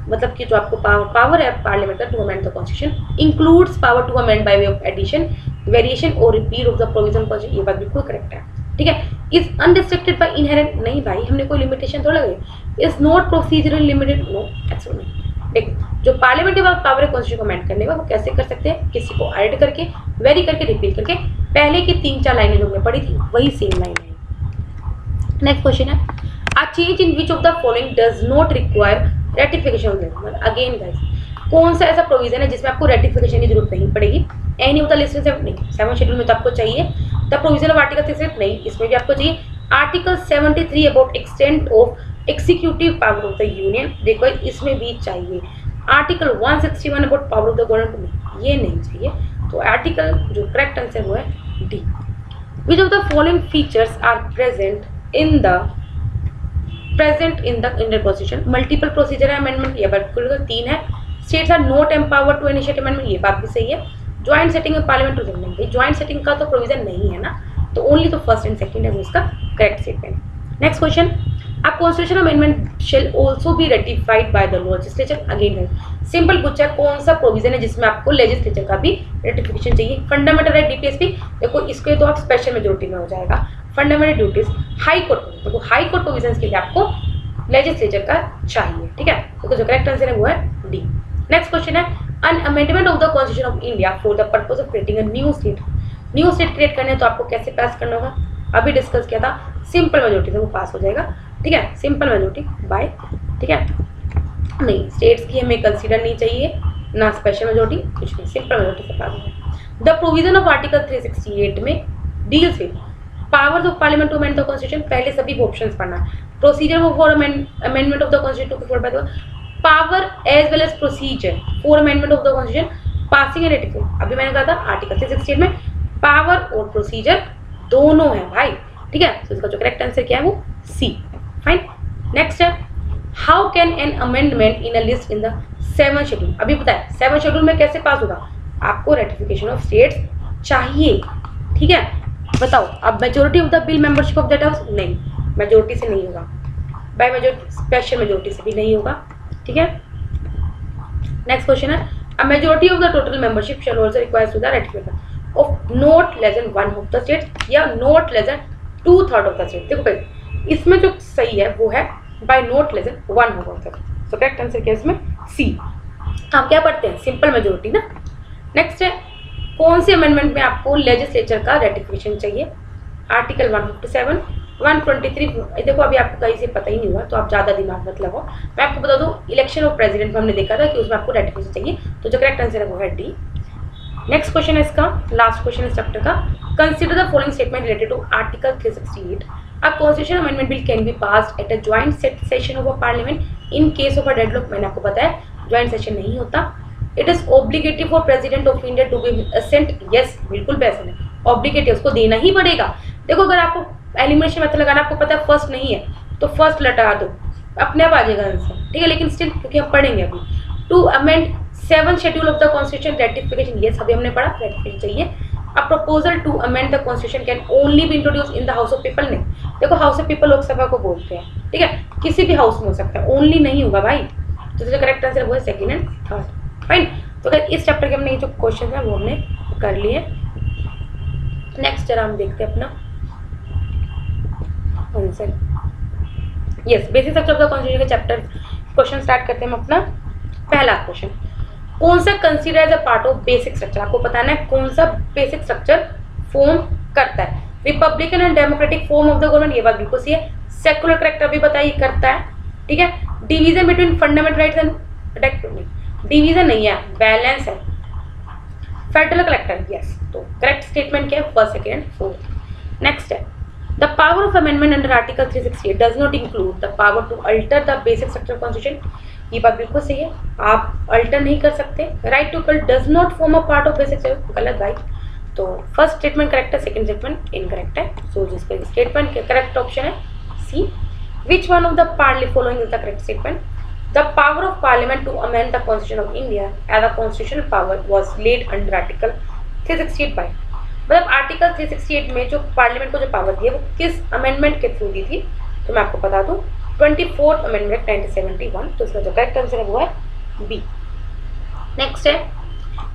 मतलब कि जो आपको पावर है पार्लियामेंट का to amend the Constitution includes power to amend by way of addition, variation और repeat of the provision constitution. ये बात बिल्कुल करेक्ट है, ठीक है। इज अनरिस्ट्रिक्टेड बाय इनहेरेंट, नहीं भाई हमने कोई लिमिटेशन थोड़ा लगाई। Is not procedurally limited, no actually नहीं। देखो जो पार्लियामेंट के बाद पावर है कॉन्स्टिट्यूशन को अमेंड करने का, वो कैसे कर सकते हैं? किसी को ऐड करके, वेरी करके, रिपीट करके। पहले की 3-4 लाइनें जो हमने पढ़ी थी वही सेम लाइन है। नेक्स्ट क्वेश्चन है, a change in which of the following does not require ratification of the, again guys कौन सा ऐसा प्रोविजन है जिसमें आपको रेटिफिकेशन की जरूरत नहीं पड़ेगी? एनी ऑफ द लिस्ट नहीं, 7th शेड्यूल में तो आपको चाहिए। द प्रोविजन ऑफ आर्टिकल 6 नहीं, इसमें भी आपको चाहिए। Article 73 about extent of executive power of the union, देखो इसमें भी चाहिए। Article 161 about power of the government, ये नहीं चाहिए। तो आर्टिकल जो करेक्ट आंसर वो है D. Which of the following features are present in the Indian constitution? Multiple procedure amendment, ये बिल्कुल 3 है। States are not empowered to initiate amendment, ये बात भी सही है। Joint setting of parliament to amendment, joint setting का तो प्रोविजन नहीं है ना, तो ओनली तो 1st एंड 2nd है वो इसका correct statement. Next question, a constitution amendment shall also be ratified by the legislature, again है सिंपल पूछा कौन सा प्रोविजन है जिसमें आपको लेजिस्लेचर का भी रेटिफिकेशन चाहिए? फंडामेंटल राइट डीपीएसपी, देखो इसके तो आप स्पेशल मेजोरिटी में हो जाएगा। फंडामेंटल ड्यूटीज, हाई कोर्ट, देखो हाई कोर्ट प्रोविजन के लिए आपको लेजिस्लेचर का चाहिए, ठीक है। तो जो करेक्ट आंसर है वो है डी। नेक्स्ट क्वेश्चन है, an amendment of the constitution of India for the purpose of creating a new state. New state create करने तो आपको कैसे पास करना होगा? अभी डिस्कस किया था, सिंपल मेजोरिटी से वो पास हो जाएगा, ठीक है। सिंपल मेजोरिटी बाय, ठीक है। नहीं स्टेट्स की हमें कंसीडर नहीं चाहिए, ना स्पेशल मेजोरिटी, कुछ नहीं, सिंपल मेजोरिटी से पास हो जाएगा। द प्रोविजन ऑफ आर्टिकल 368 में deals with powers of parliament to amend the constitution, पहले सभी ऑप्शंस पढ़ना। Procedure for amendment of the constitution, power as well as procedure for amendment of the constitution, passing and ratification. अभी मैंने कहा था आर्टिकल 368 में पावर और प्रोसीजर दोनों है भाई, ठीक है। तो इसका जो करेक्ट आंसर क्या है वो सी। फाइन। नेक्स्ट है, how can an amendment in a list in the 7th schedule? अभी पता है 7th शेड्यूल में कैसे पास होगा? आपको रेटिफिकेशन ऑफ स्टेट्स चाहिए, ठीक है। बताओ अब majority of the bill membership of that house, नहीं मेजोरिटी से नहीं होगा, बाय मेजोरिटी, स्पेशल मेजोरिटी से भी नहीं होगा, ठीक है। नेक्स्ट क्वेश्चन है, a majority of the total membership shall also requires to the ratification of not less than 1 of the states या not less than 2/3 of the state. देखो भाई इसमें जो सही है वो है by not less than 1 of the state, so correct answer क्या है इसमें? सी। हम क्या पढ़ते हैं? सिंपल मेजोरिटी ना। नेक्स्ट है, कौन से अमेंडमेंट में आपको लेजिस्लेचर का रेटिफिकेशन चाहिए? आर्टिकल 157, 123। देखो अभी आपको कहीं से पता ही नहीं हुआ तो आप ज़्यादा दिमाग मत लगाओ, मैं आपको बता दूं इलेक्शन ऑफ प्रेसिडेंट में हमने देखा था कि उसमें आपको रेटिफिकेशन चाहिए, तो जो करेक्ट आंसर है वो है डी। नेक्स्ट क्वेश्चन है इसका, लास्ट क्वेश्चन इस चैप्टर का, consider the following statement related to article 368। A constitution amendment bill can be passed at a joint session of a parliament in case of a deadlock. मैंने आपको बताया ज्वाइंट सेशन नहीं होता। It is obligatory for president of India to give assent, yes बिल्कुल पैसे नहीं, ऑब्लिगेटरी उसको देना ही पड़ेगा। देखो अगर आपको एलिमिनेशन मेथड लगाना आपको पता है फर्स्ट नहीं है तो फर्स्ट लटा दो, अपने आप आ जाएगा आंसर, ठीक है। लेकिन स्टिल क्योंकि हम पढ़ेंगे अभी, to amend 7th schedule of the constitution ratification, yes अभी हमने पढ़ा रेटिफिकेशन चाहिए। A proposal to amend the constitution can only be introduce in the house of people, नहीं देखो हाउस ऑफ पीपल लोकसभा को बोलते हैं, ठीक है, किसी भी हाउस में हो सकता है, ओनली नहीं होगा भाई, तो जो करेक्ट आंसर वो है सेकंड एंड थर्ड। फाइन। तो अगर इस चैप्टर के हमने जो क्वेश्चन है वो हमने कर लिए। नेक्स्ट जरा हम देखते हैं अपना answer. Yes, basic structure of the constitution के चैप्टर क्वेश्चन स्टार्ट करते हैं हम अपना पहला क्वेश्चन। कौन सा consider as a part of basic structure, आपको बताना है कौन सा बेसिक स्ट्रक्चर फॉर्म करता है। Republican and democratic form of the government, ये बात बिल्कुल सही है। सेकुलर करेक्टर भी बताइए करता है, ठीक है। Division between fundamental rights and division नहीं है, बैलेंस है। Federal collector, yes. तो करेक्ट स्टेटमेंट क्या है, first second and fourth. Next है the power of amendment under article 368 does not include the power to alter the basic structure constitution, ये बात बिल्कुल सही है, आप अल्टर नहीं कर सकते। Right to call does not form a part of basic structure, गलत भाई। तो फर्स्ट स्टेटमेंट करेक्ट है, सेकंड स्टेटमेंट इनकरेक्ट है। सो जिसका स्टेटमेंट करेक्ट ऑप्शन है C. Which one of the following is the correct statement. The power of Parliament to amend the Constitution of India as a constitutional power was laid under Article 368 by, मतलब आर्टिकल 368 में जो पार्लियामेंट को जो पावर दी है वो किस अमेंडमेंट के थ्रू दी थी, तो मैं आपको बता दूं 24th अमेंडमेंट 1971। तो इसका जो करेक्ट आंसर है वो है बी। नेक्स्ट है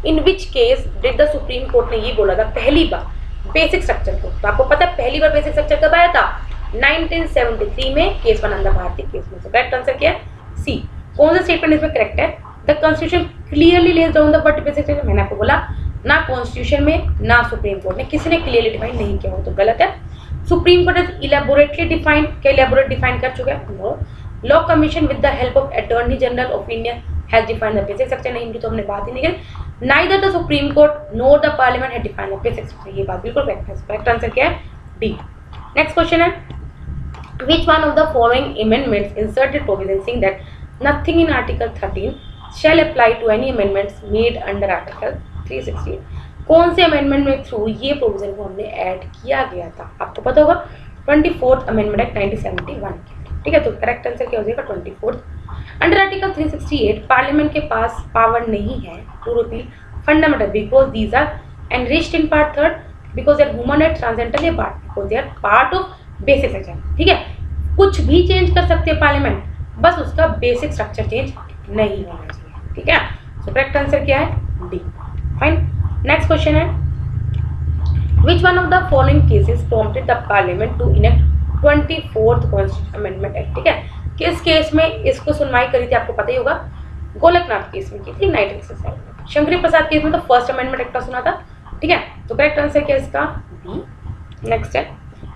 in which case did the supreme court ने ये बोला था पहली बार बेसिक स्ट्रक्चर को, तो आपको पता है पहली बार बेसिक स्ट्रक्चर कब आया था, 1973 में केस बनांदा भारती केस में। करेक्ट आंसर क्या है, सी। कौन सा स्टेटमेंट इसमें करेक्ट है, the constitution clearly lays down the word basic structure, मैंने आपको बोला ना कॉन्स्टिट्यूशन में ना सुप्रीम कोर्ट ने किसी ने क्लियरली डिफाइन नहीं किया हो, तो गलत है। Supreme court is elaborately defined, क्या इलेबोरेट डिफाइन कर चुका है, no. Law commission with the help of attorney general of India has defined the basic structure, नहीं, इनकी तो हमने बात ही नहीं करी। Neither the supreme court nor the parliament has defined the basic structure, ये बात बिल्कुल करेक्ट है। करेक्ट आंसर क्या है, डी। नेक्स्ट क्वेश्चन है which one of the following amendments inserted provision saying that nothing in article 13 shall apply to any amendments made under article 368, कौन से अमेंडमेंट में थ्रू ये प्रोविजन को हमने ऐड किया गया था, आपको पता होगा 24th अमेंडमेंट एक्ट 1971, ठीक है। तो करेक्ट आंसर क्या हो जाएगा 24th। अंडर आर्टिकल 368 पार्लियामेंट के पास पावर नहीं है to repeal fundamental because these are enriched in part third, because they are human right transcendental, ये part because they are part of basic structure, ठीक है। कुछ भी चेंज कर सकते हैं पार्लियामेंट, बस उसका बेसिक स्ट्रक्चर चेंज नहीं होना चाहिए, ठीक है। सो करेक्ट आंसर क्या है, डी। फाइन। नेक्स्ट क्वेश्चन है which one of the following cases prompted the parliament to enact 24th constitution amendment act, ठीक है। किस केस में इसको सुनवाई करी थी, आपको पता ही होगा, गोलकनाथ केस में की थी 1967 में। शंकरी प्रसाद केस में तो फर्स्ट अमेंडमेंट एक्ट का सुना था, ठीक है। तो करेक्ट आंसर क्या है इसका, बी। नेक्स्ट है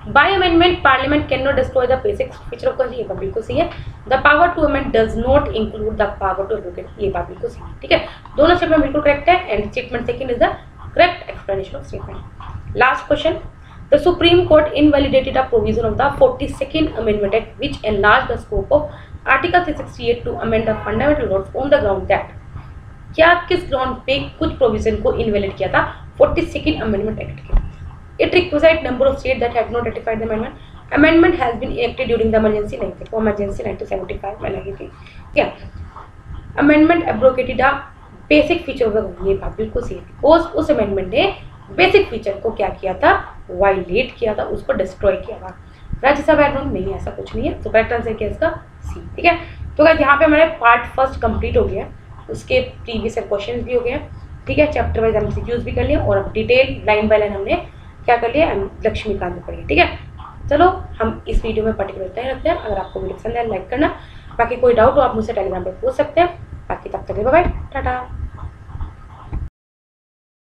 By amendment, Parliament cannot destroy the basic feature of constitution, ये बात बिल्कुल सही है। The power to amend does not include the power to abrogate, ये बात बिल्कुल सही है, ठीक है। दोनों स्टेटमेंट बिल्कुल करेक्ट है and statement second is the correct explanation of statement. Last question, the Supreme Court invalidated a provision of the 42nd Amendment Act which enlarged the scope of Article 368 to amend the fundamental laws on the ground that, क्या किस ग्राउंड पे कुछ प्रोविजन को इनवैलिड किया था 42nd अमेंडमेंट एक्ट के। It requisite number of states that have not ratified the amendment. Amendment has been enacted during the emergency, नहीं थी, emergency 1975 में लगी थी, क्या amendment abrogated a basic feature of the, ये बात बिल्कुल सही है। उस amendment ने basic feature को क्या किया था, वायलेट किया था, उसको डिस्ट्रॉय किया था। राज्यसभा एड नहीं, ऐसा कुछ नहीं है। तो करेक्ट आंसर क्या है इसका, सी, ठीक है। तो गाइस यहाँ पे हमारे पार्ट फर्स्ट कंप्लीट हो गया, उसके प्रीवियस क्वेश्चन भी हो गए, ठीक है। चैप्टर वाइज हमने एमसीक्यूज भी कर लिए और अब डिटेल लाइन बाय लाइन हमने क्या कर लिया, लक्ष्मीकांत में पढ़िए, ठीक है। चलो हम इस वीडियो में पर्टिकुलर इतना ही रखते हैं। अगर आपको वीडियो पसंद है लाइक करना, बाकी कोई डाउट हो आप मुझसे टेलीग्राम पे पूछ सकते हैं। बाकी तब तक बाय बाय, टाटा।